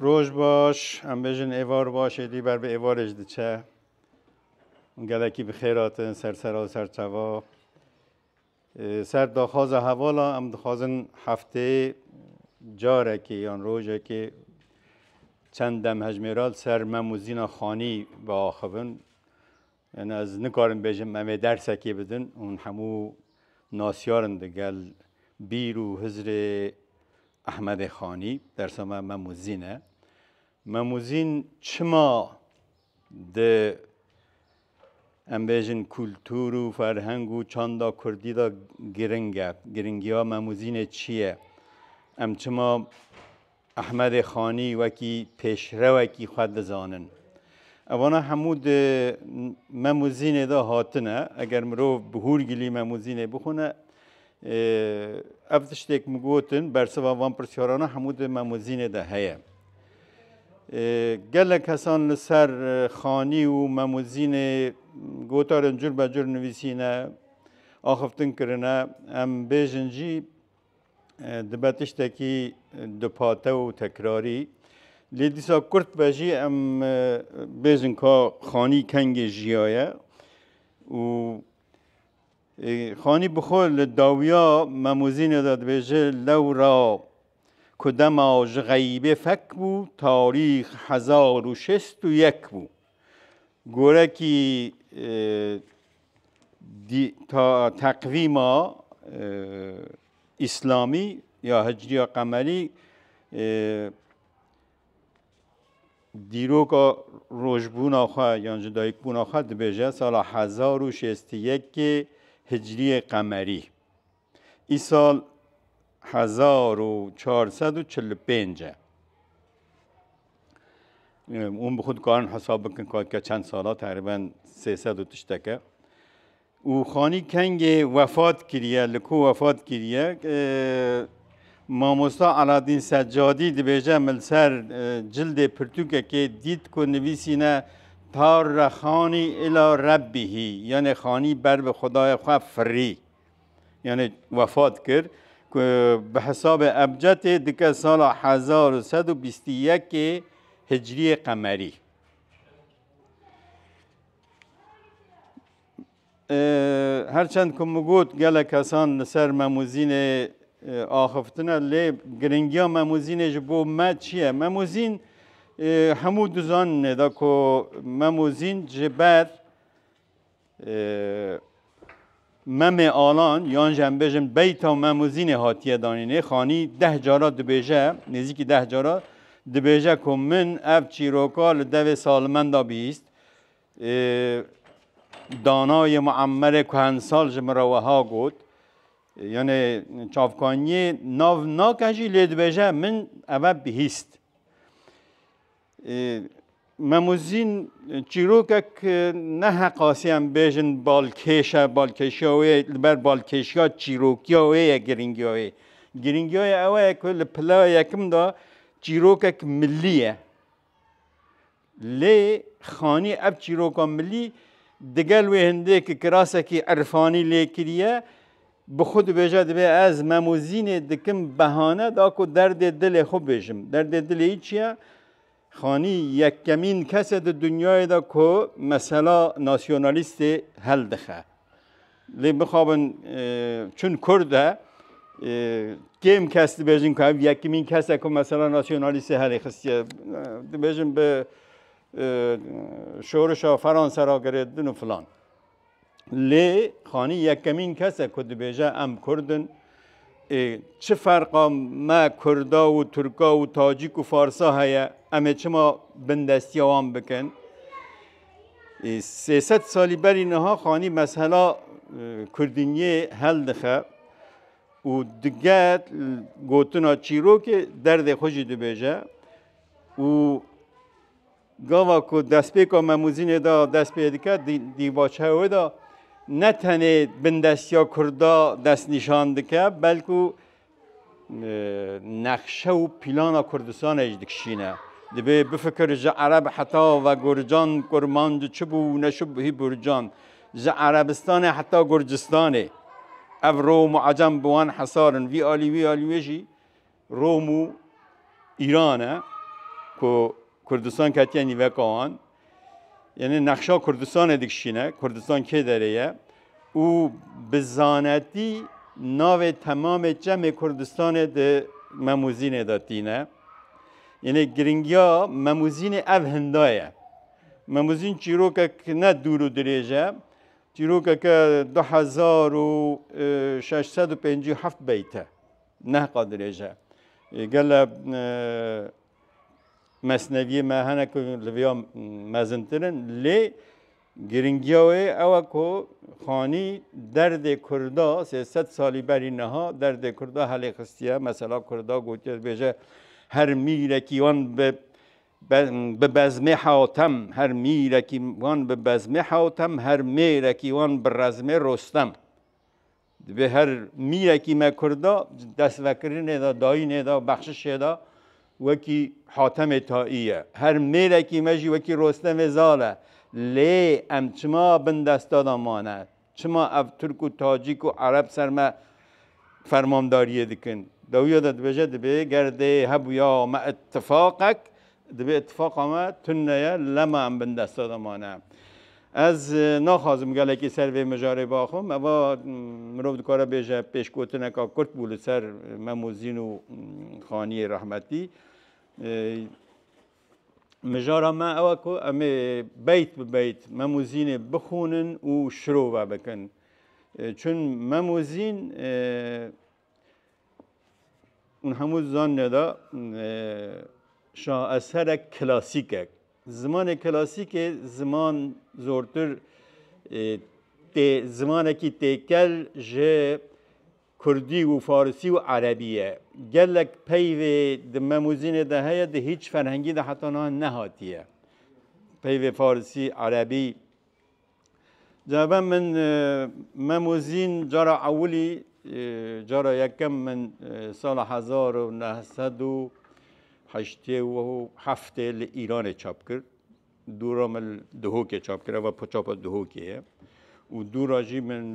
روز باش ام بیشن ایوار باشه دی بر به ایوارش دچه گلکی بخیراتن سر چوا سر داخاز حوالا ام دخازن هفته جاره که یا روزه که چند دم هجمیرال سر مموزین خانی با آخبن یعنی از نکارم بیشم ممی درسه که بدن اون همو ناسیارن دگل بیرو حضر احمد خانی درس مموزینه مموزین چما ده ام بیشن کلتور و فرهنگ و چاندا کردی دا گرنگی ها مموزین چیه ام چما احمد خانی وکی پیشرو وکی خود زانن اوانا حمود مموزین دا هاتنه اگر مرو بهور گلی مموزین بخونه افتشتک مگوتن برسوا وان پرسیارانه حمود مموزین دا هیه گله کسان سر خانی و مموزین گوتارن جور بجور نویسینه آخفتن کرنه ام بیجنجی دبتشتکی دپاته و تکراری لیدیسا کرد بجی ام بیجن که خانی کنگ جیایه و خانی بخول داویا مموزین داد بیجه لورا کدام آج غیبه فک بو تاریخ 1061 بو گوره کی تا تقویم اسلامی یا هجری یا قمری دیرو که روزبون آخه یا جدایک بون آخه دبیجه سال 1061 هجری قمری ای سال 1445 اون به خود کارن حساب بکن که چند ساله تقریبا 300 تشتکه او خانی کنگ وفات کریه لکو وفات کریه ماموستا علادین سجادی دبیجه ملسر جلد پرتوکه که دید که نویسینه تار خانی الى ربهی یعنی خانی بر به خدای خواه فری یعنی وفات کرد که به حساب ابجد دیگه سال 1121 هجری قمری هرچند که مگود گله کسان سر مموزین آخفتنه لی گرنگیا مموزین جبو ما چیه مموزین همو دوزان ندا که مموزین جبر مم آلان یان جنبشم بیتا مموزین هاتیه دانینه خانی 10 جارا دبیجه نزدیک 10 جارا دبیجه که من اب چیروکال دو سالمن دا بیست دانای معمر کهنسال جمروه ها گود یعنی چافکانی ناو ناکجی لیدبیجه من اول بیست مموزین چیروکک نه حقاسی هم بیشن بالکشیاوی بر بالکشیا چیروکیاوی گرینگیاوی اوه کل پلا یکم دا چیروکک ملیه لی خانی اب چیروکا ملی دگل و هنده که کراسه که عرفانی لی کریه بخود بیجه دبی از مموزین دکم بهانه دا که درد دل خوب بیشم درد دل ایچیه خانی یک کمین کس در دنیای دا که مثلا ناسیونالیست هل دخه لی بخوابن چون کرده کم کس بیجن که یک کمین کس که مثلا ناسیونالیست هل خستیه بیجن به شورشا فرانسه را گردن و فلان لی خانی یک کمین کس که بیجه ام کردن چه فرقا ما کردا و ترکا و تاجیک و فارسا هیا امه چما بندستی آوام بکن 300 سالی بری نها خانی مسئله کردینیه هل دخه و دگه گوتنا چیرو که درد خوشی دو بیجه و گاوا که دست پیکا مموزین دا دست پیدکه دیواچه او دا نه تنه بندستیا کردا دست نشان دکه بلکه نقشه و پیلان کردستان اجدکشینه دبی بفکر جا عرب حتی و گرجان کرمانج چبو نشبهی برجان جا عربستان حتی گرجستانه او روم و عجم بوان حصارن وی آلی جی روم و ایرانه کو کردستان کتی نیوه کان یعنی نقشه کردستان دکشینه کردستان که داره او بزانتی ناو تمام جمع کردستان ده مموزین داتینه یعنی گرینگیا مموزین او هندایه مموزین چیروکه که نه دور و دریجه چیروکه که 2657 بیته نه قادریجه گله مسنوی ما هنه که لویا مزنترن لی گرینگیاوی اوه که خانی درد کردا 300 سالی بری نها درد کردا حلی خستیه مثلا کردا گوتید بیجه هر میره کیوان به بزمه حاتم هر میره کیوان به بزمه حاتم هر میره کیوان به رزمه رستم به هر میره کی ما کردا دست وکرینه دا داینه دا بخششه دا وکی حاتم تاییه هر میره کی مجی وکی رستم زاله لی ام چما بندستا دامانه چما اف ترک و تاجیک و عرب سرما فرمانداریه دکن دویا داد بجه دبی گرده هبویا ما اتفاقک دبی اتفاق ما تنیه لما ام بندستا دامانه از نخوازم گله که سر به مجاره باخم اما مرو دکاره بیجه پیشگوتنه که کرد بوله سر مموزین و خانی رحمتی مجاره ما اوه که امی بیت به بیت مموزین بخونن و شروع بکن چون مموزین اون همو زن ندا شاه اثر کلاسیکه زمان کلاسیک زمان زورتر زمانی که تکل جه کردی و فارسی و عربیه گلک پیو دمموزین ده هیا ده هیچ فرهنگی ده حتی نهاتیه پیو فارسی عربی جواب من مموزین جرا اولی جرا یکم من سال 1987 ایران چاپ کرد دورام دهوکه چاپ کرد و چاپ دهوکیه و دوراجی من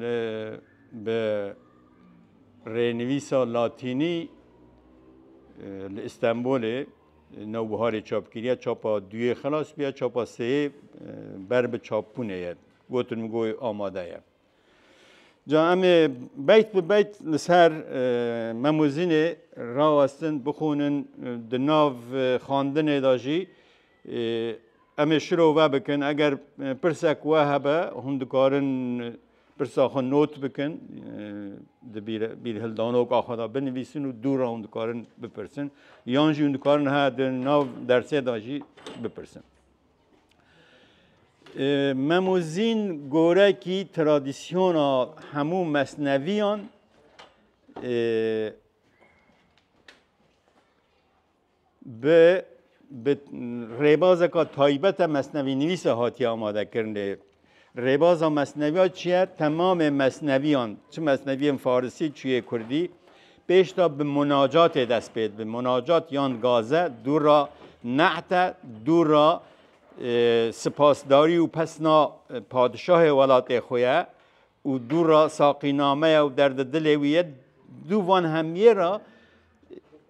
به رنویسا لاتینی استانبول نوبهار چاپ کریه چاپا دوی خلاص بیا چاپا سه بر به چاپونه گوتن میگوی آماده یه جا امه بیت به بیت لسر مموزین راوستن بخونن دناو خواندن داجی امه شروع و بکن اگر پرسک و هبه هندکارن پرساخ نوت بکن بیر هلدانو که آخدا بنویسن و دور هندکارن بپرسن یانجی هندکارن ها دناو درسه داجی بپرسن مموزین گوره کی ترادیسیون همو مصنویان به ریباز که تایبت مصنوی نویس هاتی آماده کرده ریباز مصنوی چیه؟ تمام مصنویان چه مصنوی فارسی چیه کردی پیش تا به مناجات دست بید به مناجات یان گازه دورا نعت دورا سپاسداری و پسنا پادشاه ولات خویه و دورا ساقینامه و درد دلویه دوان همیه را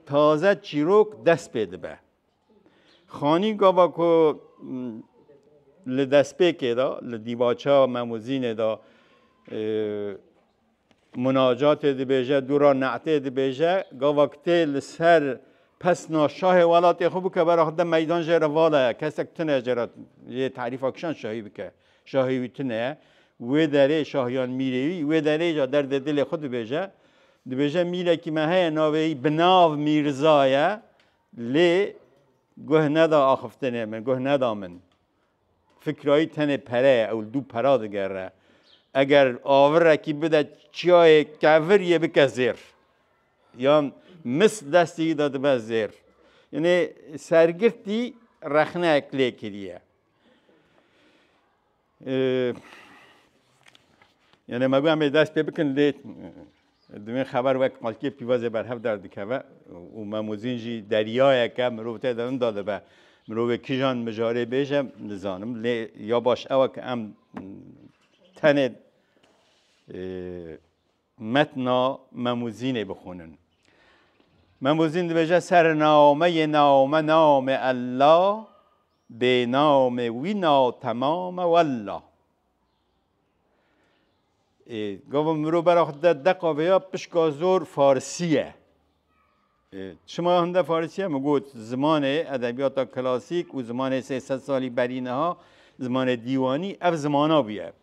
تازه چیروک دست بید به خانی گاوا که لدست پیکه دا لدیواچه مموزین دا مناجات دی بیجه دورا نعته دی بیجه گاوا کتی لسر پس ناشاه ولات خوب که برای خود میدان جره والا کسک تنه جره یه تعریف اکشان شاهی بکه شاهی تنه و داره شاهیان میروی و داره جا درد دل خود بیجه دی بیجه میره که مهه ناوی بناو میرزایه لی گوه ندا آخفتنه من گوه ندا من فکرایی تنه پره او دو پرا دگره اگر آوره کی بده چیای کافر یه بکه زیر یا مثل دستی داده به زیر یعنی سرگرتی رخنه اکلی کریه یعنی مگو همه دست پی بکن لی دوین خبر وقت مالکی پیوازه برهف درد که و مموزین جی دریای که مروبته دادن داده به مروبه کیجان مجاره بیجم نزانم لی یا باش اوه که ام تنه متنا مموزینه بخونن من بزین بجه سرنامه نامه نام الله به نام وی ناتمام والله. گفتم مرو برای خود دقیقه ها پشکا زور فارسیه. شما هنده فارسیه مگود زمان ادبیات کلاسیک و زمان 300 سالی برینه ها زمان دیوانی اف زمانا بیه.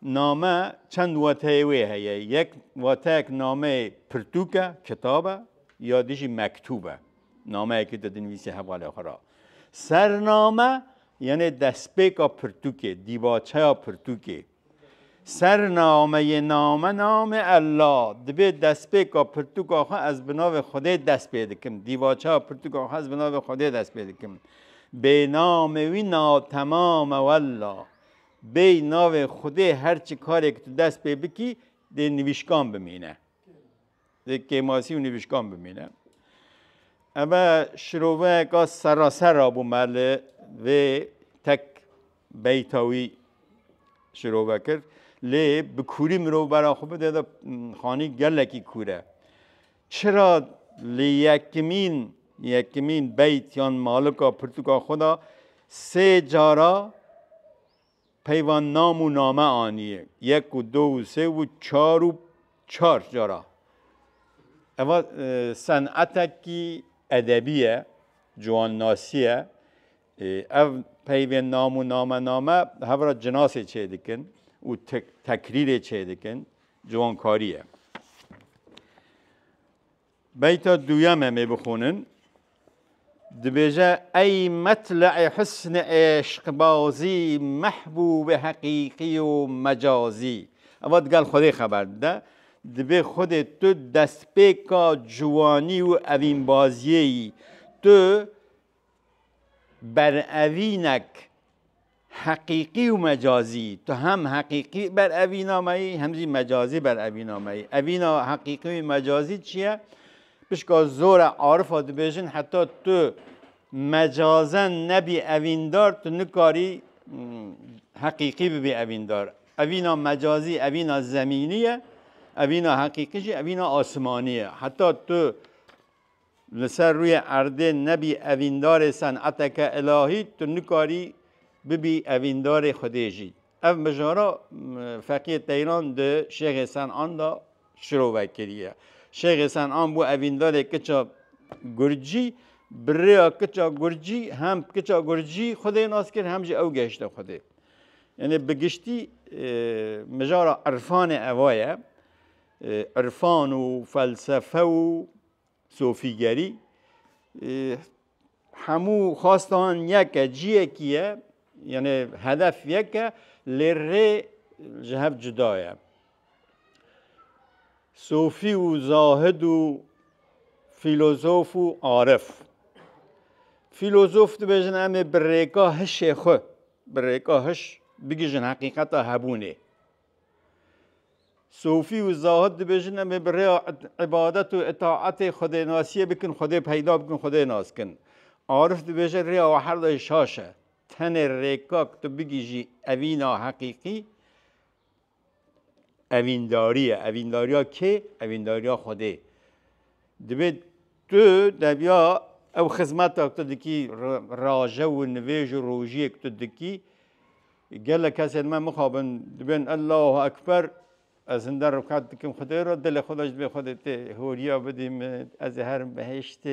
نامه چند واتهوه هیه. یک واتهک نامه پرتوکه کتابه یا دیشی مکتوبه. نامه که دنویسی حواله خورا. سرنامه یعنی دستپیکا پرتوکه دیباچه پرتوکه. سرنامه نام الله دبی دستپیکا پرتوکا خواه از بناو خدا دست پیدا کم. دیباچه پرتوکا خواه از بناو خدا دست پیدا کم. به نام وی ناتمام والله. به نام خدا هر چی کاری که تو دست پی بکی ده نویشکان بمینه. ده کیماسی و نویشکان بمینه. اما شروعه که سراسر آبو مله و تک بیتاوی شروع کرد. لی بکوری مرو برا خوب ده خانی گلکی کوره. چرا لی یکمین بیت یان مالکا پرتوکا خدا 3 جارا پیوان نام و نامه آنیه. 1 و 2 و 3 و 4 جارا. اما صنعتکی ادبیه جوان ناسیه او پیوان نام و نامه هورا جناسه چه دکن و تکریر چه دکن جوان کاریه. بیتا دویمه می بخونن دبیجه ای مطلع حسن عشق بازی محبوب حقیقی و مجازی. اول گل خودی خبر ده دبی خود تو دست پیکا جوانی و اوین بازیی تو بر اوینک حقیقی و مجازی. تو هم حقیقی بر اوینامایی همزی مجازی بر اوینامایی. اوینا حقیقی و مجازی چیه؟ بشکا زور عارفا دبیجن حتی تو مجازن نبی اویندار تو نکاری حقیقی ببی اویندار. اوینا مجازی اوینا زمینیه، اوینا حقیقیش اوینا آسمانیه. حتی تو لسر روی عرده نبی اویندار صنعتک الهی تو نکاری ببی اویندار خودیجی. او مجارا فقیه تیران ده شیخ سنعان دا شروع وکریه. شیخ سنعان بو اویندار کچا گرجی بریا کچا گرجی هم کچا گرجی خودی ناس کرد همجی او گشته خودی. یعنی بگشتی مجارا عرفان اوایه عرفان و فلسفه و صوفیگری همو خواستان یک جیه کیه یعنی هدف یک لره جهب جدایه. صوفی و زاهد و فیلوزوف و عارف. فیلوزوف تو بجن همه برریکا هش خو برریکا هش بگیجن حقیقتا هبونه. صوفی و زاهد بجن همه برای عبادت و اطاعت خدا ناسیه بکن خدا پیدا بکن خدا ناس کن. عارف تو بجن ریا و حرد شاشه تن ریکا تو بگیجی اوینا حقیقی اوینداریه. اوینداریا که؟ اوینداریا خوده. دبید تو دبیا او خدمت تو دکی راجه و نویج و روجی تو دکی گله کسی من مخابن دبین الله اکبر از این در رکعت دکیم خدا را دل خودش به خودت هوریا بدیم از هر بهشت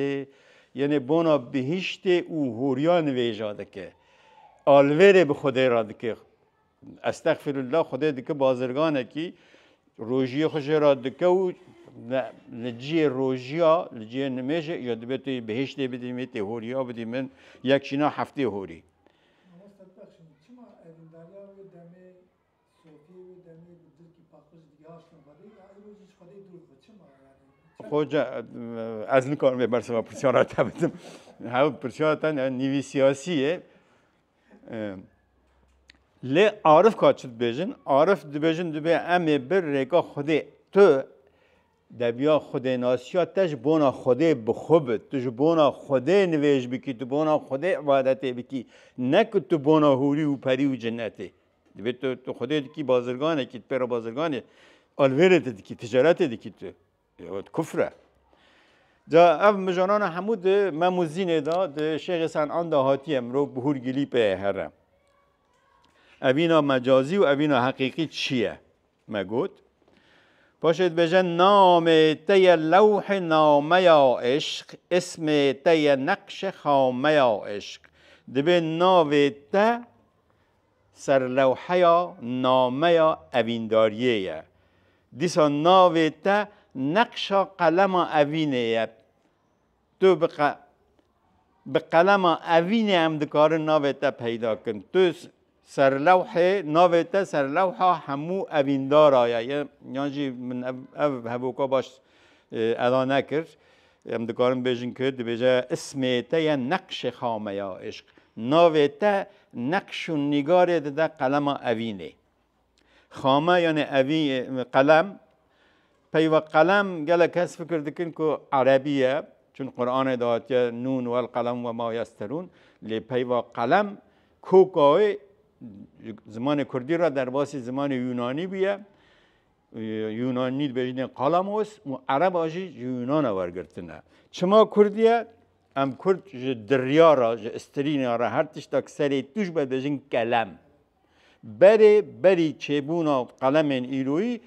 یعنی بنا بهشت او هوریا نویجاده که آلوره به خدا را دکی استغفر الله خدا دکی بازرگانه کی روجی خوش را دکی و لجی روجیا لجی نمیشه یا دبیتی بهشت بدیم تی هوریا بدیم من یک شینا هفته هوری. خوجا از نکار می برسم پرسیارات بدم. ها پرسیارات نیوی سیاسیه. لی عارف کاتشت بیشن عارف دبیشن دبی امی بر رگا خودی تو دبیا خودی ناسیات تج بنا خودی بخوبت تج بنا خودی نویج بکی تو بنا خودی عبادتی بکی نک تو بنا هوری و پری و جنتی دبی تو خودی دکی بازرگانه کی پر بازرگانه آلویرت دکی تجارت دکی تو کفره جا اف مجانان حمود مموزین دا شیخ سنعان دا هاتی امرو بهور گلی به هرم اوینا مجازی و اوینا حقیقی چیه مگود باشد بجن نام تی لوح نامه یا عشق اسم تی نقش خامه یا عشق دبه ناو ته سر لوحه یا نامه یا اوینداریه دیسا ناو ته نقش قلم اوینه تو به قلم اوینه هم دکار ناو ته پیدا کن تو سر لوحه ناو ته سر لوحه همو اویندار آیا یعنی من او هبوکا باش ادا نکر هم دکارم بیجن که بیجه اسم ته نقش خامه یا عشق ناو ته نقش و نگار ده قلم اوینه خامه یعنی اوین قلم پیو قلم گله کس فکر دکن که عربیه چون قرآن داد نون و القلم و ما یسترون لی پیو قلم کوکای زمان کردی را در باسی زمان یونانی بیه یونانی بجنه قلم است و عرب آجی یونان ورگرتنه چما کردیه ام کرد دریا را استرین را هر تشتاک سری توش بجن کلم بری چبونا قلم ایروی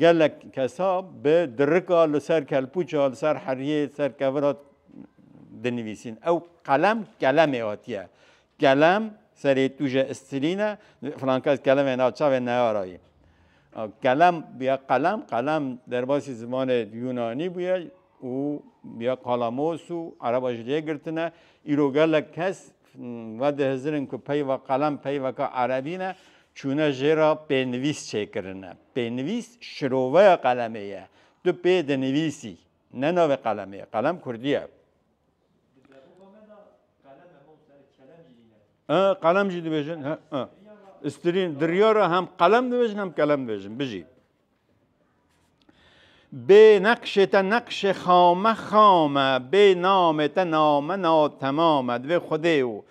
گلک کسا به درکا لسر کلپوچا لسر حریه سر کورات دنویسین او قلم کلمه آتیه کلم سری توش استرینه فرانکاز کلمه ناچاوه نیارایی کلم بیا قلم در باسی زمان یونانی بیا و بیا قلموس و عرب اجلیه گرتنه ایرو گلک کس و ده هزرن که پی و قلم پی و که عربینه چونه جرا پینویس چه کرنه پینویس شروع قلمه یه تو پی دنویسی نه نوع قلمه یه قلم کردیه قلم جدی بجن استرین دریا را هم قلم دو بجن هم کلم دو بجن بجی به نقش تا نقش خامه به نام تا نامه ناتمامه دو خوده او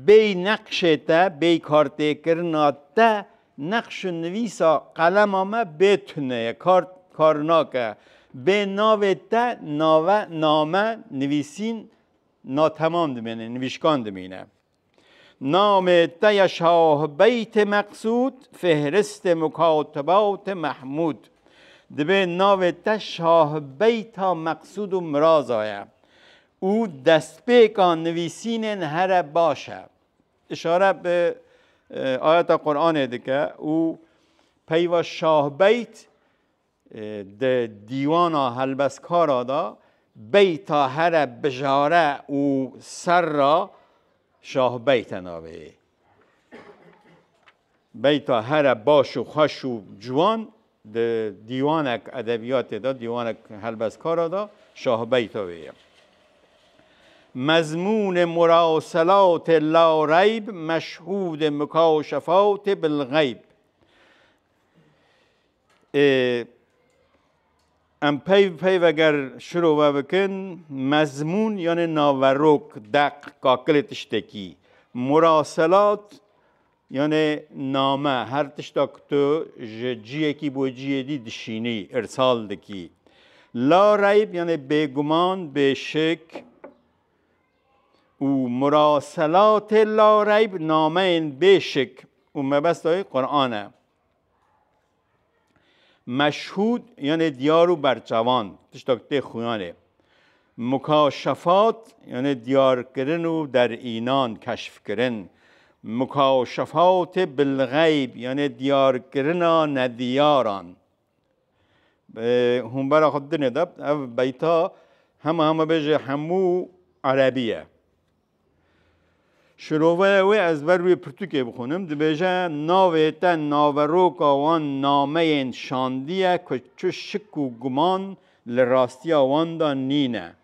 به نقش تا به کارت کرنا تا نقش نویسا قلم آمه بتونه کارناکه به ناو تا نامه نویسین ناتمام دمینه نویشکان دمینه نام تا شاه بیت مقصود فهرست مکاتبات محمود دبه ناو تا شاه بیت مقصود و مراز آیا او دست پیکان نویسین هر باشه اشاره به آیت قرآن دیگه او پیوا شاه بیت دیوانا هلبسکارا دا بیتا هر بجاره او سر را شاه بیت ناوه بیتا هر باش و خوش و جوان دیوانک ادبیات دا دیوانک هلبسکارا دا شاه بیت ویه مضمون مراسلات لا ریب مشهود مکاشفات بالغیب ام پی وگر شروع بکن مضمون یعنی ناوروک دق کاکل تشتکی مراسلات یعنی نامه هر تشتاک تو جیه کی بو جیه دی دشینی ارسال دکی لا ریب یعنی بیگمان بیشک و مراسلات لا ریب نامه این بیشک و مبست های قرآنه مشهود یعنی دیار و برچوان تشتاکته خویانه مکاشفات یعنی دیار کرن و در اینان کشف کرن مکاشفات بالغیب یعنی دیار کرن ندیاران هم برا خود ندب او بیتا همه بجه همو عربیه شروع و از بر روی پرتوکه بخونم دبیجه ناوه تا ناوروکا وان نامه این شاندیه که چو شک و گمان لراستی آوان دا نینه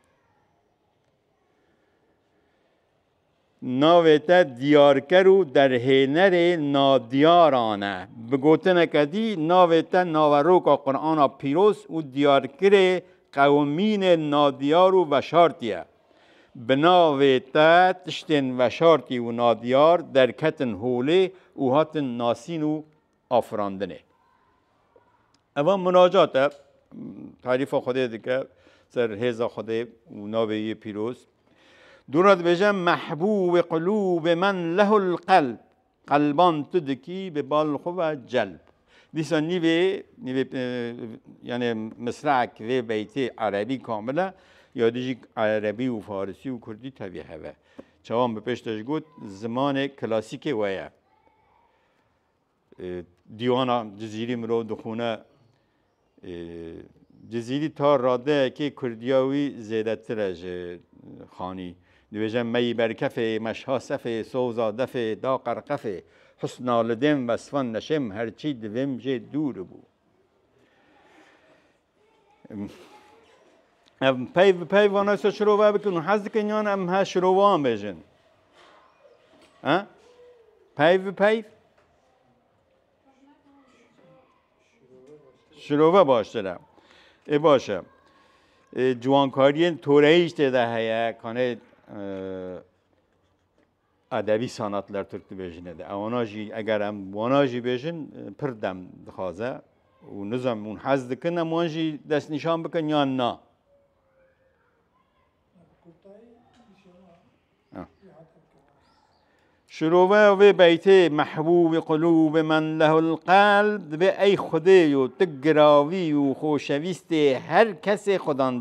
ناوه تا دیارکرو در هینر نادیارانه بگوتنه کدی ناوه تا ناوروکا قرآن پیروس و دیارکر قومین نادیار و وشارتیه بناوه تا تشتن وشارتی و نادیار در کتن هوله و هاتن ناسین و آفراندنه اول مناجاته تعریف خدا دیگه سر هزا خدا و نابی پیروز دورت بجم محبوب قلوب من له القلب قلبان تدکی به بالخو و جلب دیسا نیوه یعنی مصرع که بیتی عربی کامله یا دیجی عربی و فارسی و کردی طبیعه و چوان به پیشتش گفت زمان کلاسیک ویا دیوانا جزیری مرو دخونه جزیری تا راده که کردیاوی زیده ترج خانی دویجم می برکفه مشها صفه سوزا دفه دا قرقفه حسنا لدم وصفان نشم هرچی دویم جه دور بو پی وانایسا شروع بکن و حض کنیان ام ها شروعان بجن پی شروع باشه ای باشه جوانکاری تورهیش ده هیا کانه ادبی ساناتlar Türkçe bejine de. Avanaji eğer am vanaji bejin pırdam dixaze و nizam un haz dikin am wanji dest nişan bikin yan na. شروع و بیت محبوب قلوب من له القلب به ای خدای و تگراوی و خوشویست هر کس خدان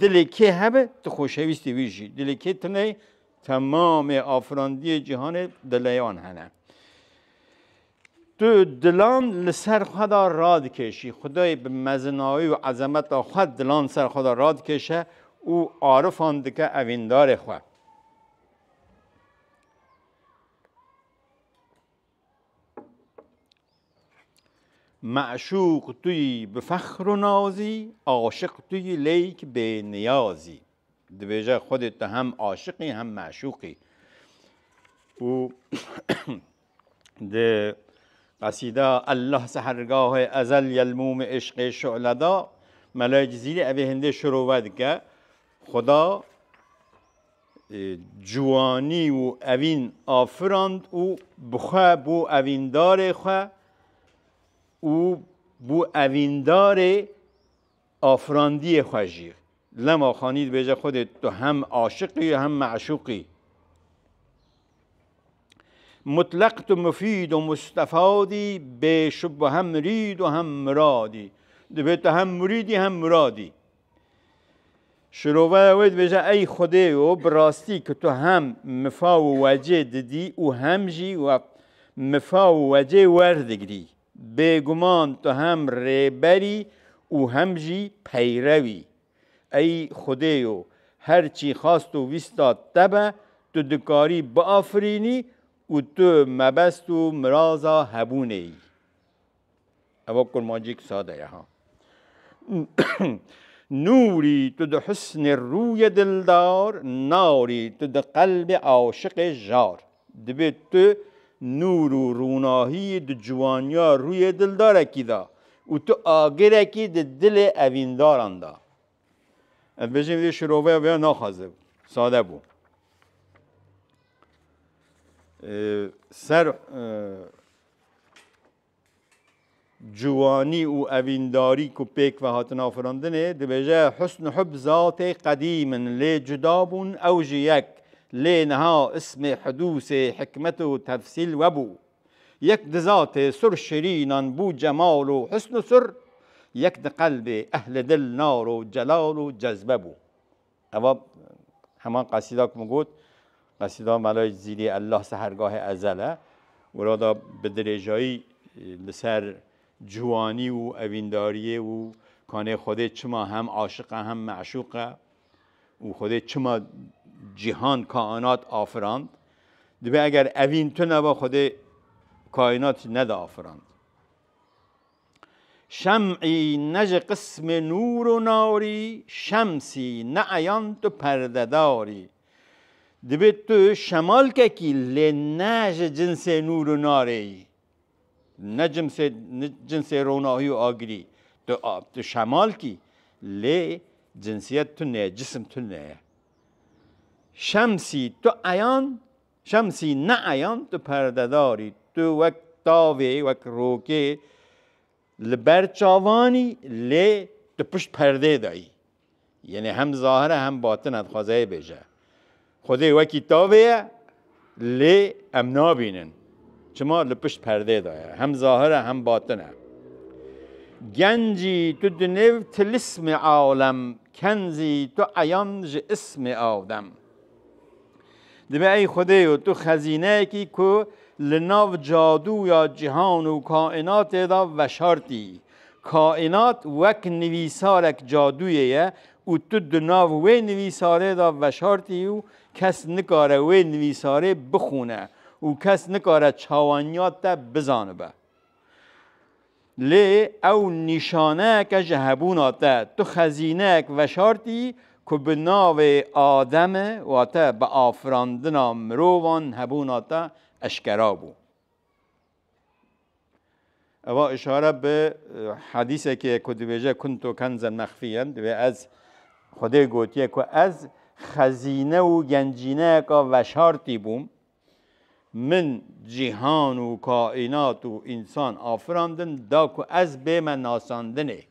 دلی که هبه تو خوشویستی ویجی دلی که تنه تمام آفراندی جهان دلیان هنه تو دلان لسر خدا راد کشی خدای به مزنایی و عظمت خود دلان سر خدا راد کشه او عارفان دکه اویندار خواه معشوق توی به فخر و نازی عاشق توی لیک به نیازی دویجه خودت هم عاشقی هم معشوقی و ده قصیده الله سحرگاه ازل یلموم عشق شعلدا ملای جزیره اوه هنده شروع که خدا جوانی و اوین آفراند و بخواه بو اوین دار خواه او بو اویندار آفراندی خوشی لما خانید بیجه خودت تو هم عاشقی هم معشوقی مطلق تو مفید و مستفادی به شبه هم مرید و هم مرادی دو تو هم مریدی هم مرادی شروع وید بیجه ای خودی و براستی که تو هم مفا و وجه ددی و هم جی و مفا و وجه وردگری بگمان تو هم ریبری و هم جی پیروی ای خدایو هرچی خواست و ویستاد تبه تو دکاری بآفرینی و تو مبست و مرازا هبونی اما کل ماجیک ساده ها نوری تو ده حسن روی دلدار ناری تو ده قلب عاشق جار دبی تو نور و روناهی د جوانیا روی دلدار کی دا و تو آگره کی د دل اوینداران دا بجیم دی شروعه و ناخوازه ساده بو سر جوانی و اوینداری کو پیک و هاتن آفراندنه دی بجه حسن حب ذات قدیم لی جدابون او جیک لينها اسم حدوث حكمته وتفصيل وبو يك ذات سر شرينا بو جمال وحسن سر يك قلب أهل دل نار وجلال وجذبه أبا همان قصيدة كم قصيدة ملاي زيري الله سحرگاه أزله ورادا بدرجاي لسر جواني و أوينداريه و كان خده چما هم عاشقه هم معشوقه و خده چما جهان کائنات آفراند دبی اگر اوین تو نبا خود کائنات نده آفراند شمعی نج قسم نور و ناری شمسی نعیان تو پردهداری دبی تو شمال که کی لنج جنس نور و ناری نه جنس روناهی و آگری تو شمال کی لی جنسیت تو نه جسم تو نه شمسی تو عیان شمسی نه عیان تو پردهداری تو وقت تاوی وقت روکه لبر چاوانی لی تو پشت پرده دایی یعنی هم ظاهره هم باطن خوازه بیجه خدای وکی تاویه لی امنا بینن چما لپشت پرده دایه هم ظاهره هم باطنه گنجی تو دنیو تلسم عالم کنزی تو عیانج اسم آدم دبه ای خدایو تو خزینه کی که لناو جادو یا جهان و کائنات دا وشارتی کائنات وک نویسارک جادویه و تو دناو وی نویساره دا وشارتی و کس نکاره وی نویساره بخونه و کس نکاره چاوانیات تا بزانه به لی او نشانه که جهبوناته تو خزینه که وشارتی که به ناو آدم و تا به آفراندن مروان هبوناته اشکرا بو اوا اشاره به حدیثه که کدویجه کنتو کنزا مخفیاً دوی از خدای گوتیه که از خزینه و گنجینه که وشارتی بوم من جهان و کائنات و انسان آفراندن دا که از به من ناساندنه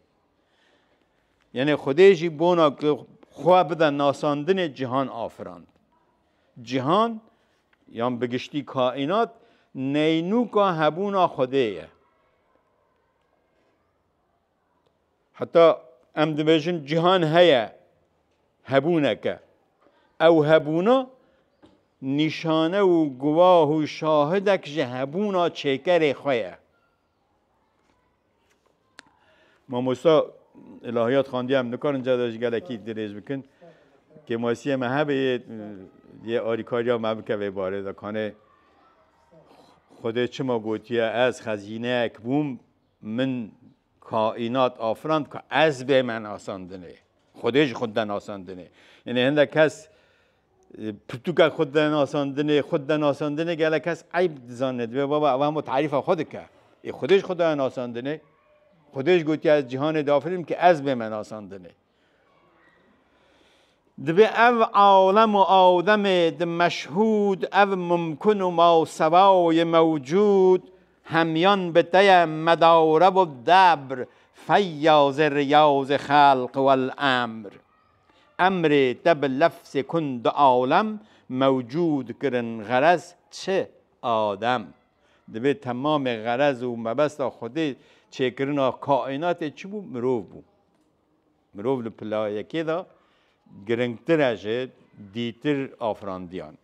یعنی خدایجی بونا که خواه بدن ناساندن جهان آفراند جهان یا بگشتی کائنات نینو که هبونا خدایه حتی ام دبیجن جهان هیا هبونه که او هبونا نشانه و گواه و شاهدک جهبونا چکر خواه ما موسا الهیات خواندی هم نکارن جداش گلکی دریج بکن که ماسی محبه یه آریکاری ها محبه که باره دا کانه خود چما گوتیه از خزینه اک بوم من کائنات آفراند که از به من آساندنه خودش خودن آساندنه یعنی هنده کس پرتوکا خودن آساندنه گله کس عیب زاند و بابا هم تعریف خود که خودش خودن آساندنه خودش گوتی از جهان دافریم که از به من آساندنه دبه او عالم و آدم د مشهود او ممکن و ما سوای موجود همیان به تی مداره و دبر فیاض ریاض خلق و الامر امر تب لفظ کند عالم موجود کرن غرض چه آدم دبه تمام غرض و مبست خودی چه کرن کائنات چی بو مروف بو مروف لپلایه که دا گرنگتر اجه دیتر آفراندیان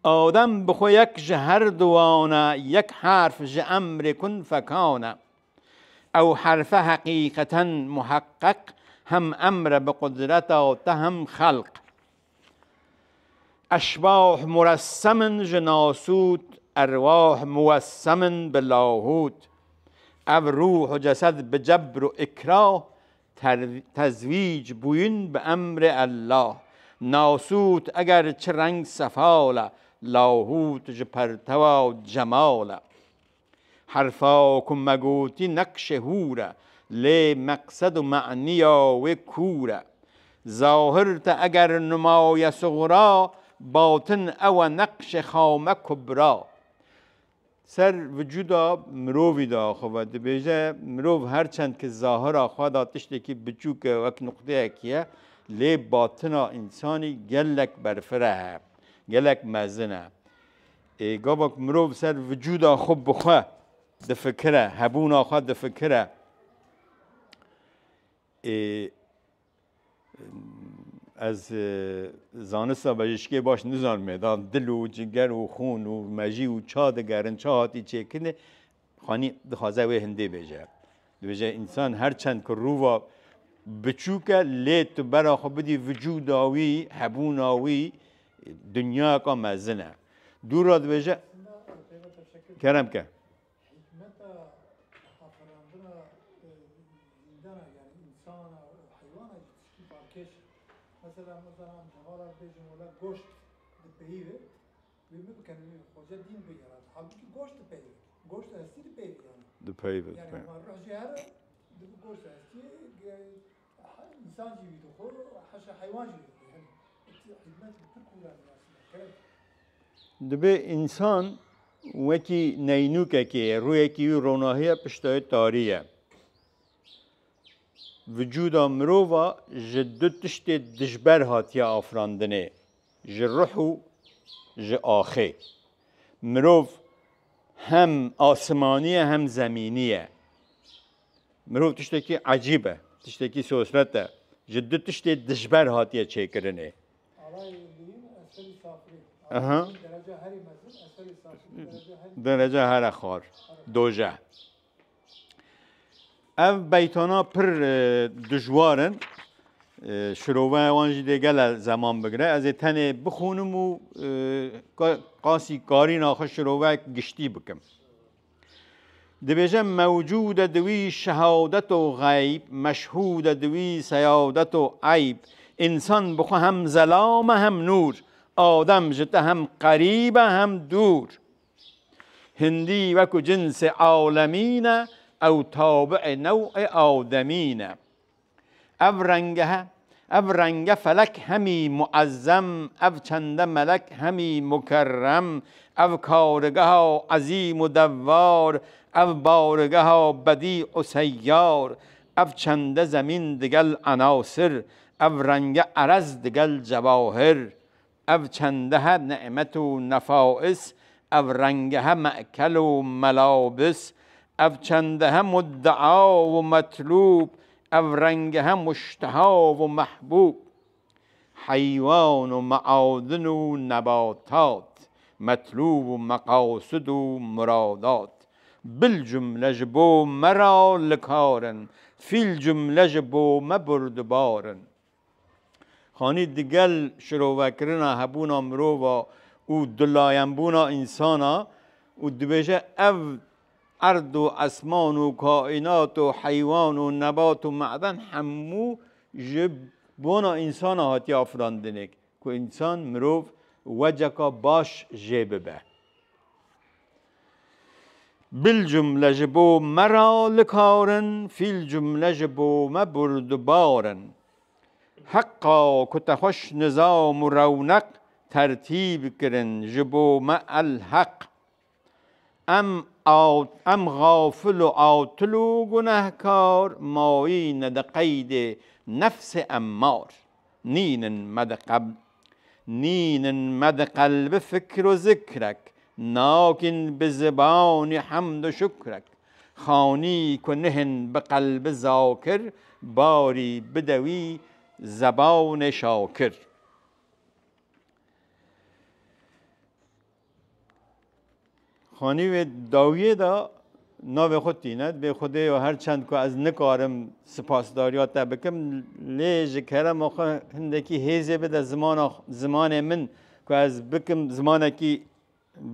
آدم بخو یک جهر دوانه یک حرف جه امر کن فکانه او حرف حقیقتا محقق هم امر بقدرت و هم خلق اشباح مرسم جناسوت ارواح موسم بلاهوت او روح و جسد بجبر و اکراه تزویج بوین به امر الله ناسوت اگر چه رنگ سفاله لاهوت ج پرتوا جماله حرفا کن مگوتی نقش هوره لی مقصد و معنیا و کوره ظاهر تا اگر نمای صغرا باطن او نقش خامه کبرا سر وجودا مرووی دا خود بیجه مروو هرچند که ظاهر خود آتشتی که بچوک وک نقطه اکیه لی باطنا انسانی گلک برفره گلک مزنه گابک مروو سر وجودا خوب بخواه دفکره هبونا خود دفکره از زانستا بجشکی باش نزان میدان دل و جگر و خون و مجی و چا دگرن چا هاتی چه کنه خانی دخوازه و هنده بیجه بیجه انسان هرچند که رو بچوکه لیت برا خو بدی وجوداوی هبوناوی دنیا کا مزنه دورا بیجه کرم که مثلا جمالا بیشتر مولا گوشت دپیه ویمی بکنیم خوجه دین بیارد حالی که گوشت دپیه گوشت هستی دپیه دپیه یعنی ما رجعی هر دو گوشت هستی انسان جیوید خو حش حیوان جیوید یعنی خدمت بتکولا دبی انسان وکی نینوکه که روی کی روناهی پشتای تاریه وجود مروفا جدو تشت دجبر هاتیا آفراندنه جروحو ج آخه مروف هم آسمانیه هم زمینیه مروف تشتکی عجیبه تشتکی سوسرته جدو تشت دجبر هاتیا چه کرنه علای دین اسفل سافری اها درجه هری مسجد اسفل سافری درجه هر خار دوجه اف بیتانا پر دجوارن شروع وانجی دیگه زمان بگیره از تنه بخونم و قاسی کاری ناخوش شروع گشتی بکم دبیجم موجود دوی شهادت و غیب مشهود دوی سیادت و عیب انسان بخو هم ظلام هم نور آدم جته هم قریب هم دور هندی وکو جنس عالمین او تابع نوع آدمین او رنگه فلک همی معظم او چنده ملک همی مکرم او کارگه ها عظیم و دوار او بارگه ها بدیع و سیار او چنده زمین دگل عناصر او رنگه عرض دگل جواهر او چنده نعمت و نفائس او رنگه مأکل و ملابس او چنده مدعا و مطلوب او رنگه مشتها و محبوب حیوان و معادن و نباتات مطلوب و مقاصد و مرادات بالجمله جبو مرا لکارن فی الجمله جبو مبردبارن خانی دیگل شروع کرنا هبونا مروفا و دلایم بونا انسانا و دبیجه او ارض و اسمان و کائنات و حیوان و نبات و معدن همو جب بونا انسان هاتی آفراندنک که انسان مروف وجکا باش جب به بالجمله جبو مرا لکارن فی الجمله جبو مبردبارن حقا کتخوش نظام و رونق ترتیب کرن جبو ما الحق ام غافل و عاطل و گنهکار مایین د قید نفس امار نین مد قلب فکر و ذکرک ناکن به زبان حمد و شکرک خانی کنهن به قلب ذاکر باری بدوی زبان شاکر خانی و داویه دا ناو خود تیند به خوده و هر چند که از نکارم سپاسداریات تا بکم لیج کرم آخه هندکی هیزه بده زمان من که از بکم زمانکی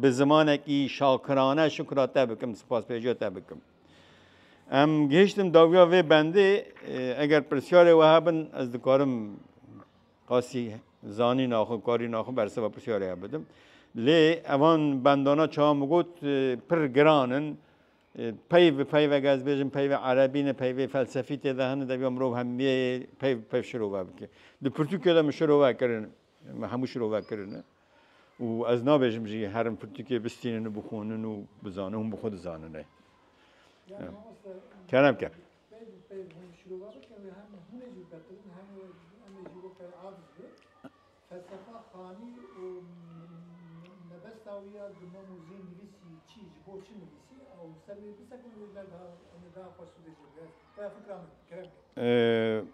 به زمانکی شاکرانه شکرات تا بکم سپاس پیجات تا بکم ام گهشتم داویا و بنده اگر پرسیار وهابن از دکارم قاسی زانی ناخو کاری ناخو برسه و پرسیار بدم لی اوان بندانا چهام گوت پر گرانن پیو گز بیجم پیو عربی نه پیو فلسفی تیده هنه دوی امرو همیه پیو شروع بکه دو پرتوکیه دم شروع کرن همو شروع کرن و از نا بیجم جی هرم پرتوکیه بستینن و بخونن و بزانه هم بخود زاننه کنم که فلسفه خانی و نبستاویا دما موزین نویسی چیز بو چی نویسی او سبی بسکن نگاه خواست دیگه تا فکرام کرم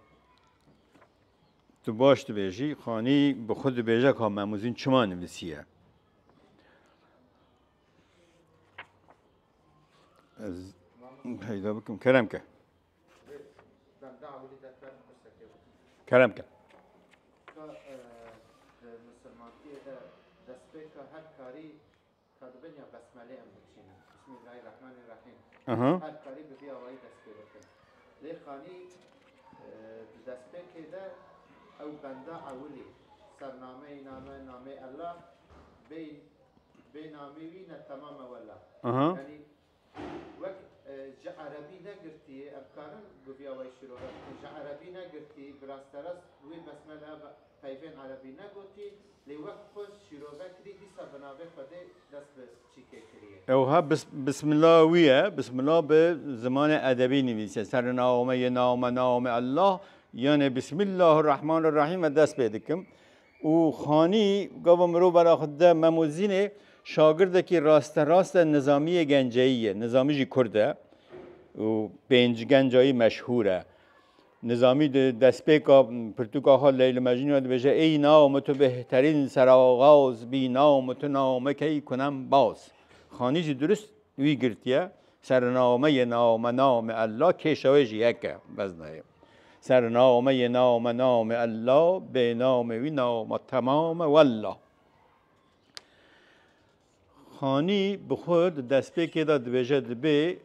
تو باش تو بیجی خانی به خود بیجه که موزین چما نویسیه از پیدا بکم کرم که کرم که هر کاری کادبنیا بسمله ام بچینه بسم الله الرحمن الرحیم هر کاری به بیا وای دست بکن لی خانی دست بکیده او بنده اولی سرنامه نامه الله بی نامه وی نه تمام ولا یعنی وقت جا عربی نگرتی افکارم گویا وای شروع جا عربی نگرتی براسترس روی بسمله پیوین عربی نگوتی لیوک خوش شروع کردی دیسا بنابه خده دست به چی که کریه او ها بسم الله ویه بسم الله به زمان ادبی نویسه سر نام الله یعنی بسم الله الرحمن الرحیم دست بدکم و خانی گاوم رو برای خود مموزینه شاگرد که راست نظامی گنجاییه نظامی جی کرده و پنج گنجایی مشهوره نظامی دست پیکا پرتوکا ها لیل مجنون یاد بشه ای نام تو بهترین سرآغاز بی نام تو نامه کی کنم باز خانی جی درست وی گرتیه سرنامه نام الله کشویش یکه بزنه سرنامه نام الله به نام وی نام تمام والله خانی به خود دست پیکی داد بجد به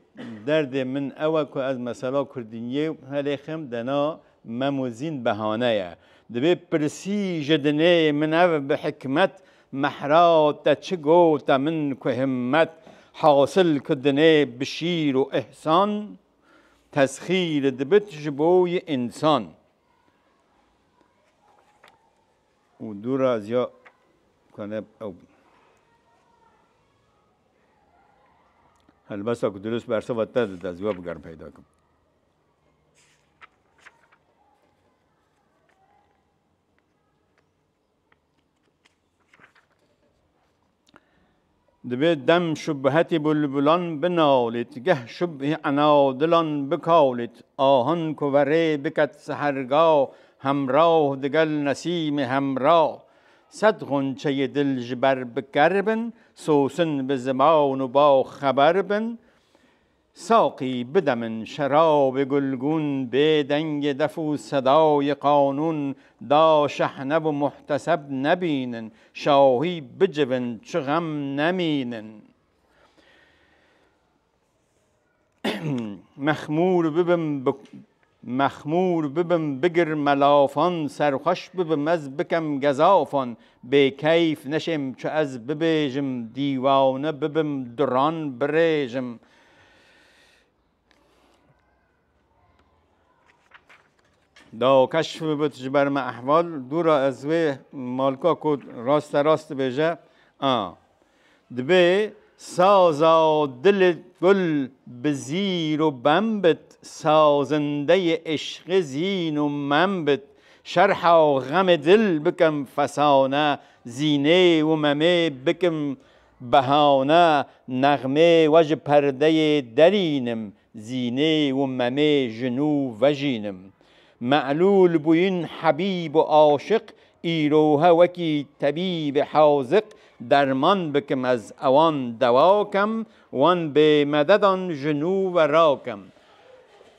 درد من اوه که از مثلا کردینیه هلیخم دنا مموزین بهانه دبی پرسی جدنه من اوه به حکمت محرات تا چه گوتا من که همت حاصل کدنه بشیر و احسان تسخیر دبت جبوی انسان و دور از یا کنه او البته که درست برسه و تد از جواب گرم پیدا کنم دبی دم شبهتی بلبلان بنالید گه شبه عنادلان بکالید آهن کوره بکت سحرگاه همراه دگل نسیم همراه صد غنچه دل جبر بکربن سوسن به زمان و با خبر بن ساقی بدمن شراب گلگون به دنگ دف و صدای قانون دا شحنه و محتسب نبینن شاهی بجبن چه غم نمینن مخمور ببم بگر ملافان سرخوش ببم از بکم گزافان به کیف نشم چو از ببیجم دیوانه ببم دران بریجم دا کشف بت جبر ما احوال دورا از وی مالکا کود راست بیجه دبی سازا دل گل بزیر و بمبت سازنده عشق زین و منبت شرح و غم دل بکم فسانه زینه و ممه بکم بهانه نغمه وج پرده درینم زینه و ممه جنو وجینم معلول بوین حبیب و عاشق ایروه وکی طبیب حاذق درمان بکم از اوان دواکم وان به مددان جنو و راکم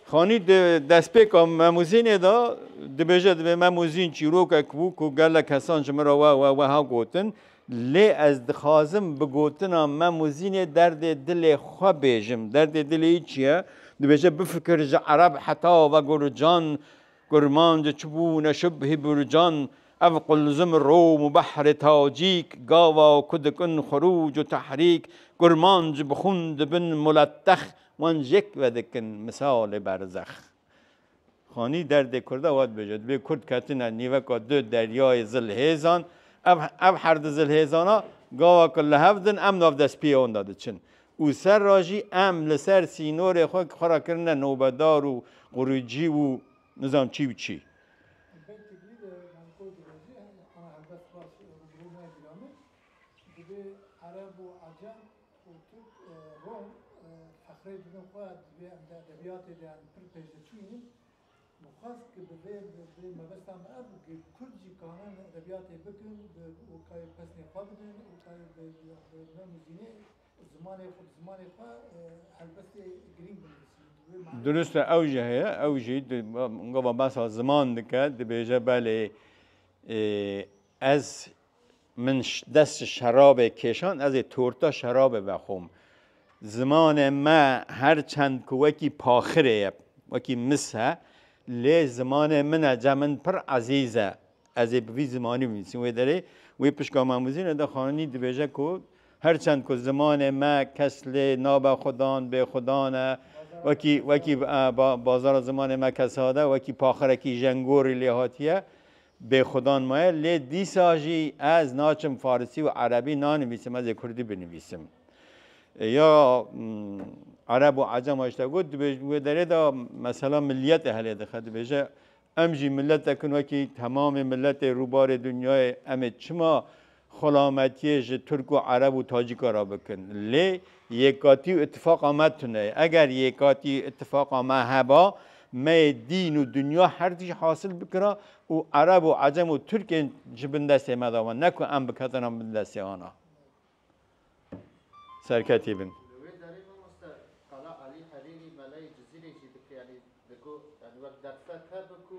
خانی دست پیکم مموزین دا دبیجد به مموزین چیروک اکبو که گل کسان شمرا و ها گوتن لی از دخوازم بگوتنا مموزین درد دل خواه بیجم درد دل ایچیه دبیجد بفکر جا عرب حتا و گرجان گرمانج چبون شبه برجان او قلزم روم و بحر تاجیک گاوا کدکن خروج و تحریک گرمانج بخوند بن ملتخ وانجک و دکن مثال برزخ خانی درد کرده واد بجد به کرد کتن نیوه که دو دریای زلهیزان او حرد زلهیزانا گاوا کل هفدن ام ناف دست پیون داده چن او سر راجی ام لسر سینور خود خورا کرنه نوبدار و قروجی و نظام چی و چی عرب و عجم و ترک روم فخری بدون خواهد به ادبیات دیان پر پیشتچین مخواست که به مبستم اب که کردی کانن ادبیات بکن و که پسنی خواه بدن و که به مزینه زمان خواه البته گرین بنویسید درست اوجه هیا اوجه اونگاه بس زمان دکد بیجه بله از من دست شراب کشان از تورتا شراب بخوم زمان ما هر چند که وکی پاخره وکی مسه لی زمان من جمن پر عزیزه از بی زمانی میسیم و داره وی پشکا ماموزین دا خانی دبیجه که هر چند که زمان ما کسل ناب خدان به خدانه وکی بازار زمان مکه ساده وکی پاخرکی جنگوری لیهاتیه به خدا مایه لی دیساجی از ناچم فارسی و عربی نانویسم از کردی بنویسم یا عرب و عجم اشتا گود و داره دا مثلا ملیت اهل دخد بشه امجی ملت کن وکی تمام ملت روبار دنیای امت چما خلامتیش ترک و عرب و تاجیک را بکن لی یکاتی اتفاق آمد تونه اگر یکاتی اتفاق آمد هبا می دین و دنیا هر چیز حاصل بکنه و عرب و عجم و ترک جبن دسته مداوان نکن ام بکتن ام بندسته آنا سرکتی بن لوی داری ما قلا علی حریری ملای جزیره جی بک یعنی بگو یعنی وقت دفت ها بکو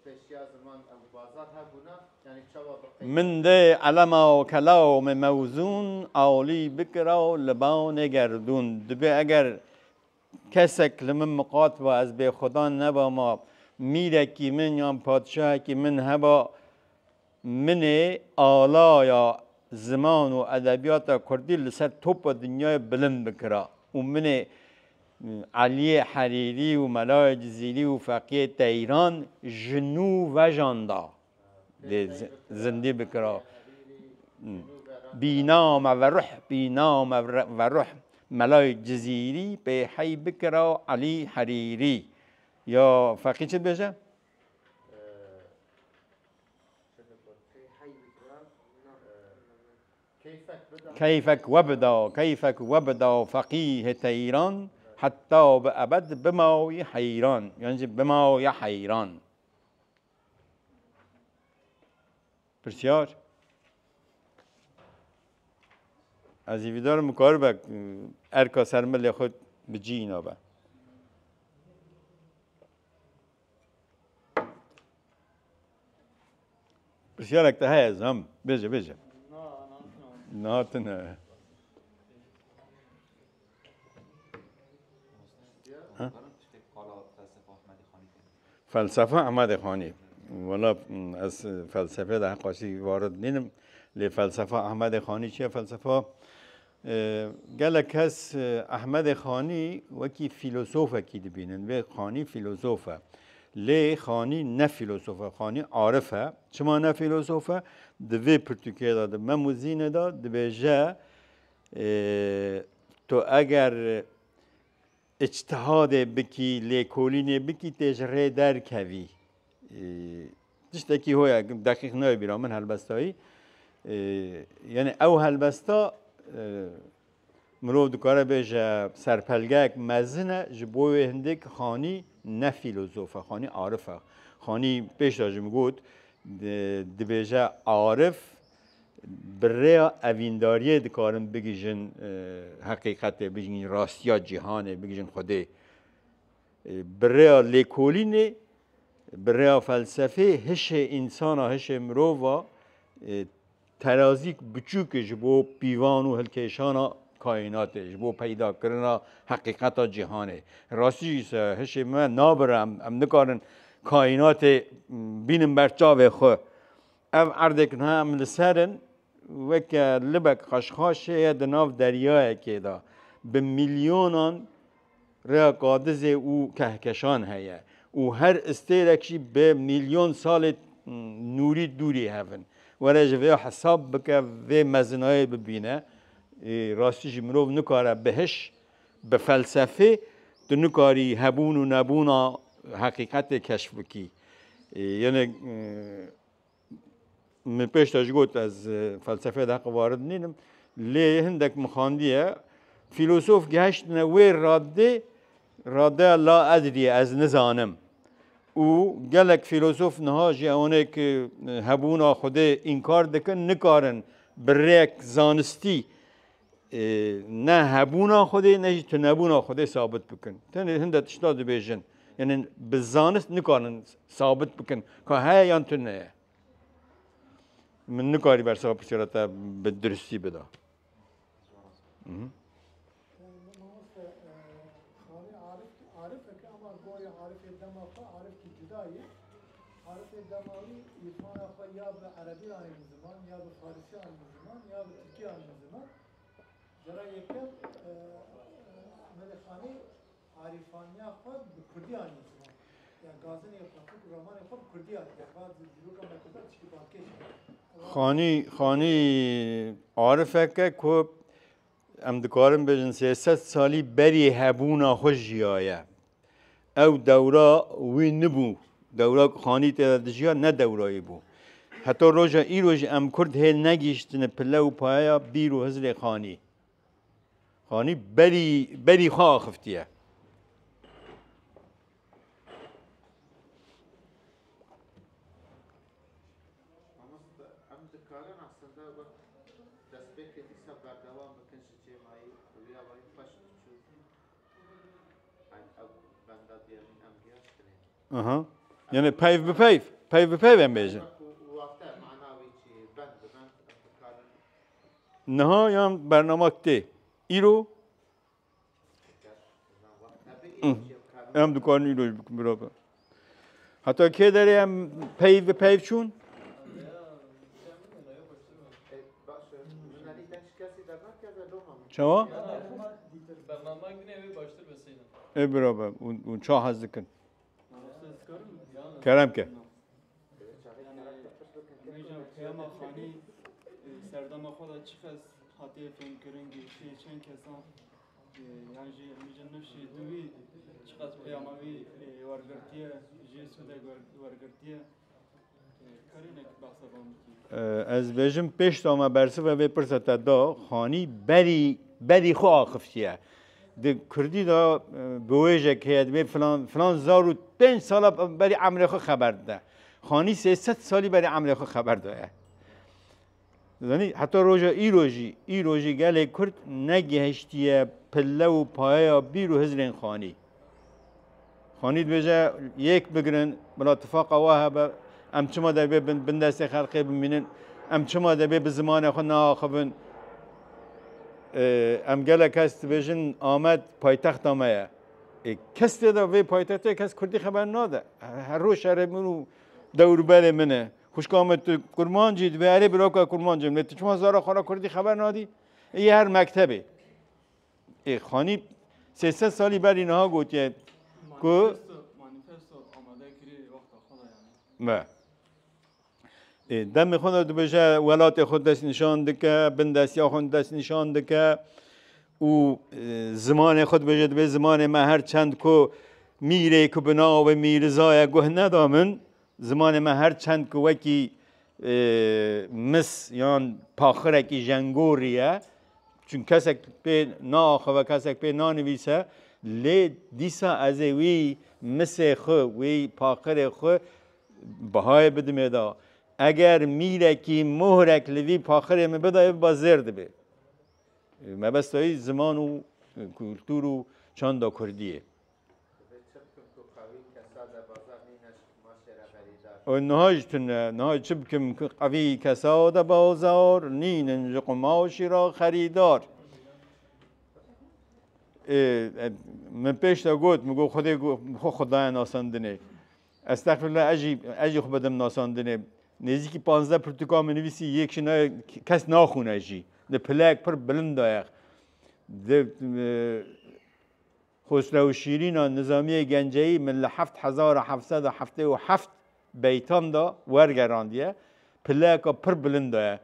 پیشیا زمان ابو بازار ها بونا یعنی چوا بقی من ده علما و کلام موزون عالی بکرا لبان گردون دبی اگر کسک لمن مقاط و از به خدا نبا ما میره کی من یا پادشاه کی من هبا من آلا یا زمان و ادبیات کردی لسر توپ دنیای بلند بکرا و من علی حریری و ملای جزیری و فقیه ایران جنو و جاندا زنده بکرا بینام و روح بینام و روح ملای جزیری به حی بکرا علی حریری یا فقیه چه بشه؟ كيفك وبدا فقيه تيران حتى بأبد بما حيران يعني بما حيران بسیار از ایویدار مکاربک ارکا سرمل خود بجی اینا با بسیار اکتا هست هم بجه ناتنه فلسفه احمد خانی ولا از فلسفه ده قاسی وارد نیم لی فلسفه احمد خانی چیه فلسفه گلک هست احمد خانی وکی فیلسوفه کی دبینن و خانی فیلسوفه لی خانی نه فیلسوفه خانی عارفه چما نه فیلسوفه دوی پرتوکیه داده مموزینه داد دویجه تو اگر اجتهاد بکی لیکولینه بکی تجره در کوی تشتکی هویا دقیق نوی بیرام من هلبستایی یعنی او هلبستا مرو دکاره بیجه سرپلگک مزنه جبوی هندک خانی نه فیلسوفه خانی عارفه خانی پیش داجم گود دبیجه عارف برای اوینداریه دکارم بگیجن حقیقت بگیجن راستیا جهانه بگیجن خوده برای لیکولینه برای فلسفه هش انسان هش مروفا ترازیک بچوک جبو پیوان و هلکشانا کائناته جبو پیدا کردن حقیقت جهانه راستی هش من نابرم ام نکارن کائنات بینم برچاو خو ام اردک نه ام لسرن وک لبک خشخاشه دناف دریای که دا به میلیونان ریا قادز او کهکشان هیا و هر استیرکشی به میلیون سال نوری دوری هفن ورج وی حساب بکه وی مزنای ببینه راستیش مروف نکاره بهش به فلسفه تو نکاری هبون و نبونا حقیقت کشف کی یعنی من پیش تاج گفت از فلسفه ده وارد نیم لی هندک مخاندیه فیلسوف گشت نوی راده لا ادری از نزانم او گلک فیلسوف نهاجی اونه که هبونا خوده انکار دکن نکارن بریک زانستی نه هبونا خوده نه تو نبونا خوده ثابت بکن تن هنده تشتاد بیجن یعنی بزانست نکارن ثابت بکن که های یا تو نه من نکاری بر سبب پسیارتا به درستی بدا یا به عربی آن زمان یا به فارسی آن زمان یا به ترکی آن زمان برای یکم احمد خانی عارفانیا خود به کردی آنی زمان یا گازن یا پاکت رومان خود کردی آنی یا بعض جلوک هم بکردن چی باکیش خانی عارفه که ام دکارم بجن 300 سالی بری هبونا خوش جیایه او دورا وی نبو دورا خانی تدجیا نه دورایی بو حتی روزا ای روز ام کرد هی نگیشتن پلو پایا بیرو هزل خانی بری خواه خفتیه ام دکارن aslında bak despek edilse berdevam bakın şecemayı bir havayı başlı şu ben de diyelim emgiyaştırayım. Yani peyv be peyv em bejin وقتا معناوی چی بند دکارن نها یام برنامه تی ایرو ام دکان ایرو برابر حتی که داری ام پeyv به peyv چون شما؟ برنامه گنه وی باشتر بسیدم. ای برابر اون چه حز کن کرم که Peyama Xanî serdana xwe de çi xes hatiye fêmkiringî çend kesan yan jî hemîjin nifşî dûî çi qas peyama wî wergirtiye jê Sûdek wergirtiye karînek behsa van bikî. از بجم پیش تاما برسه و به پرسه دا خانی بری خو آخفتیه ده کردی دا بویجه که به فلان زارو 5 سال بری عمل خو خبر ده خانی 300 سالی بری عمل خو خبر ده یعنی حتی ای روزی گله کرد نگهشتیه پله و پایا بیرو هزرین خانی دویجه یک بگرن بلا اتفاق واه به ام چما در به بندست خلقی ببینن ام چما در به زمان خود ناخبن ام گله کس بجن آمد پایتخت آمده کس دیده وی پایتخت کس کردی خبر ناده هر روز شهر منو دور بر منه خوش آمد کرمان جید و علی برای که کرمان جید تو چما زارا خورا کردی خبر نادی یه هر مکتبه خانی 300 سالی بر اینها گوتیه کو Manifesto amade kirî wexta xwe de yani. ما دم خود دو بجا ولات خود دست نشان دکه بندسیا خود دست نشان دکه و زمان خود بجد به زمان ما هر چند کو میره که بنا و میرزای گه ندامن زمان ما هر چند کو وکی مس یان پاخره کی جنگوریه چون کسک به ناخ و کسک به نانویسه لی دیسا از وی مس خو وی پاخره خو بهای بدمه دا اگر میره کی مهرک لوی پاخره می بده با زرد به مبستایی زمان و کلتور و چند کردیه و نهاج چه بکم قوی کساد بازار نین قماشی را خریدار من پیش تا گفت میگو خدای ناساندنه استغفرالله اجی خو بدم ناساندنه نزدیکی 15 پرتقال می نویسی یک شنا کس ناخونه جی ده پلاک پر بلند دایق ده خسرو شیرین نظامی گنجایی من 7777 بیتان دا ورگراندیه پلاک پر بلند دایق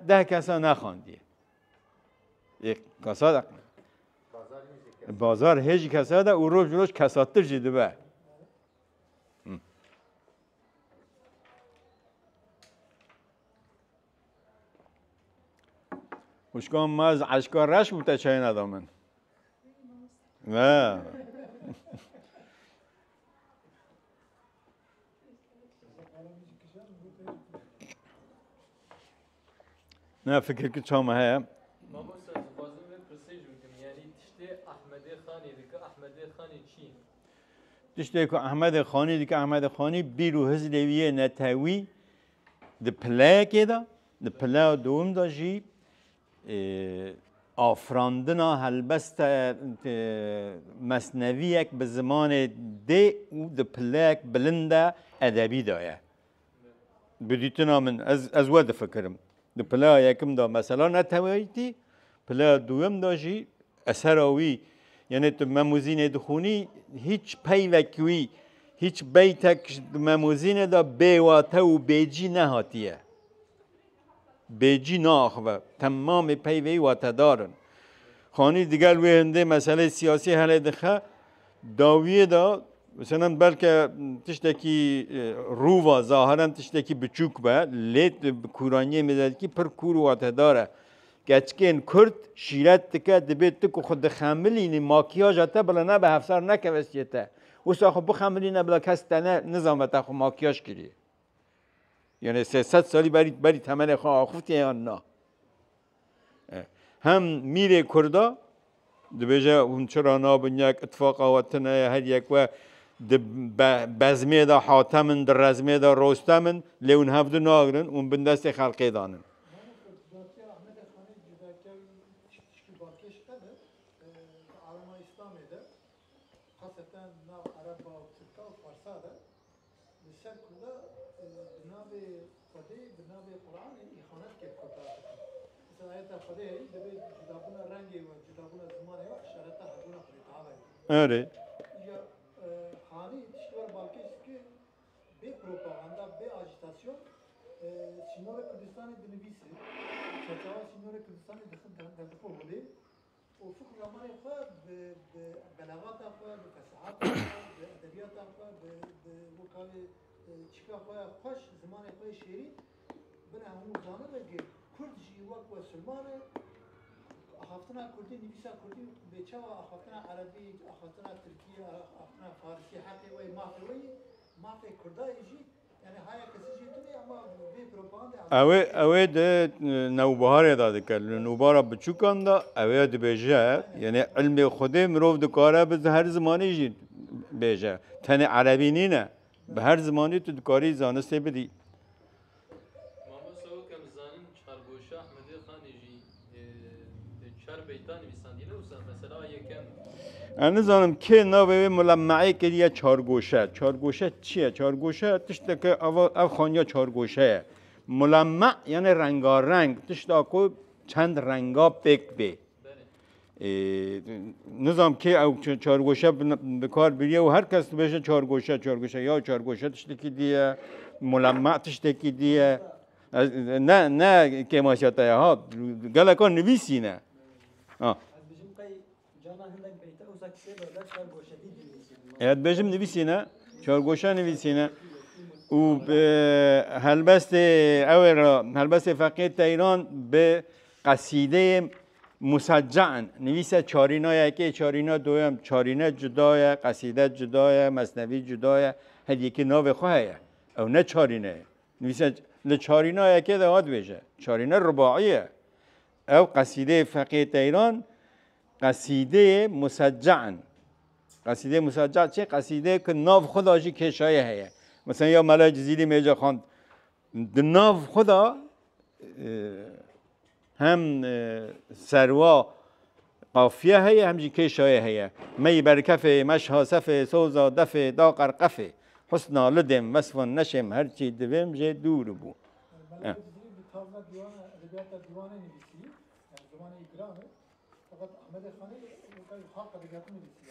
ده کسا نخواندیه یک کسا دا بازار هیچ کسا دا او روش کساتر جیده به وشکام ما از عشقا رش بوده چای ندامن نه نه فکر که چامه هست ما مستعد بازم به پرسیج بکنم یعنی تشتی احمد خانی دیگه احمد خانی چی؟ تشتی که احمد خانی دیگه احمد خانی بیرو هزلویه نتاوی ده پلاک دا ده پلاک دوم دا جی آفراندنا هلبست مصنویک به زمان ده و ده پلاک بلنده ادبی دایه بدیتنا من از ود فکرم ده پلاک یکم دا مثلا نتویتی پلاک دوم دا جی اثراوی یعنی تو مموزین دخونی هیچ پیوکوی هیچ بیتک مموزین دا بیواته و بیجی نهاتیه بیجی ناخوه تمام پیوی واته دارن خانی دیگر وی هنده مسئله سیاسی حل دخه داویه دا مثلا بلکه تشتکی رووا ظاهرا تشتکی بچوک به لیت کورانی میداد که پر کور واته داره گچکین کرد شیرت تکه دبیت تکو خود خملینی ماکیاج تا بلا نه به هفسر نکوستیته و ساخو بخملی نه بلا کس تنه نظام تا خو ماکیاج کری یعنی 300 سالی بری تمن خو آخوتی یا نه هم میره کردا دبیجه اون چرا نابن یک اتفاق آواتنه هر یک و بزمه دا حاتمن در رزمه دا رستمن لیون هفته ناگرن اون بندست خلقی دانن آره سینور کردستان دنویسه چطور سینور کردستان دخل بوده و فکر زمان خود به بلاغات خود به فصاحت خود به ادبیات خود به وکال چیکار خود خوش زمان خود شعری بنا همون زانه بگه کرد جیوک و سلمانه اخافتنا کردی نویسا کردی بچه و اخافتنا عربی اخافتنا ترکی اخافتنا فارسی حقی و مافی کردای جی یعنی های کسی جیتونی اما بی پروپاگاندا اوه ده نوبهار داده کرد نوبهار بچوکان دا اوه ده بیجه یعنی علم خوده مروف دکاره به هر زمانی جی بیجه تن عربی نینه به هر زمانی تو دکاری زانسته بدی ماما سو کم زانن چارگوشه احمدی خانی جی چار بیتان ویساندی نوسا مثلا یکم انا زانم که نوی ملمعی کریه چارگوشه چیه؟ چارگوشه تشت که او خانیا چارگوشه ملمع یعنی رنگارنگ تشت اکو چند رنگا پک بی نظام که او چارگوشه بکار بریه و هر کس بشه چارگوشه یا چارگوشه تشتکی دیه ملمع تشتکی دیه نه که ماشیاته ها گلکان نویسی نه evet bejim nivîsîne çargoşa nivîsîne û helbestê ew helbestê feqê Teyran bi qesîdeyê museccan nivîse çarînayekê çarîna doyem çarîne cuda ye qesîde cuda ye mesnevî cuda ye her yekî navê xwe heye ew ne çarîne ye nivîse li çarînayekê de hat bêje çarîne ribaî ye ew qesîdeyê feqê Teyran قصیده مسجعن قصیده مسجع چه قصیده که ناف خدا جی کشایه هیه مثلا یا ملای جزیلی میجا خواند ناف خدا هم سروا قافیه هیه هم جی کشایه هیه می برکفه مش حاسفه سوزا دفه دا قرقفه حسنا لدم وصفا نشم هرچی دویم جه دور بو احمد خانی حق ادبیات نویسی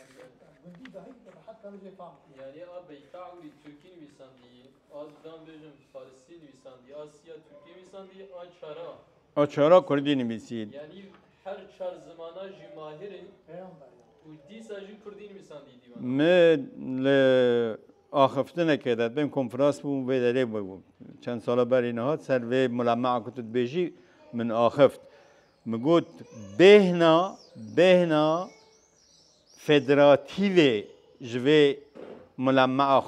گندی دهی حتی کمی فهم یعنی آب بیتاوی ترکی نویسندی آز دام بجم فارسی نویسندی آسیا ترکی نویسندی آچارا کردی نویسید یعنی هر چهار زمانه جی ماهرین و دیسا جی کردی نویسندی دیوان آخفته نکردد بیم کنفرانس بوم و داره بوم چند سال بر اینها سر و ملمع کتد بیجی من آخفت مگوت بهنا فدراتیو جوی ملمع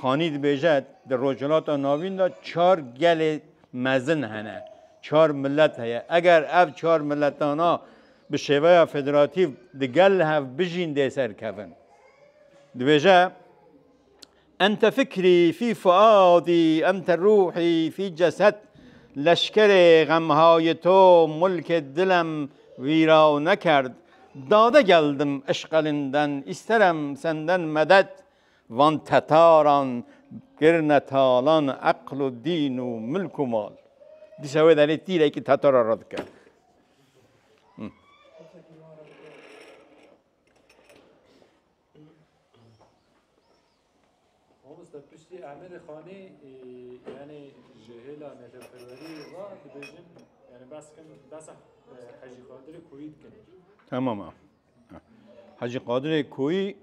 خانیت بیجد در روجلات ناوین دا 4 گل مزن هنه 4 ملت هیا اگر اف 4 ملتانا به شیوه فدراتیو ده گل هف بجین ده سر کفن بیجد انت فکری فی فؤادی انت روحی فی جسد لشکر غمهای تو ملک دلم ویرا نکرد داده geldim اشغالından isterim senden medet van tataran girne talan aklu dinu mülku mal disave dali tire ki tatar aradık مامۆستا پشتی ئەحمەدی خانی یعنی جهێلا نەتەفەروەری وا دەبێژن یعنی باسە حەجی قادری کویت کرد تمام حاجی قادر کوی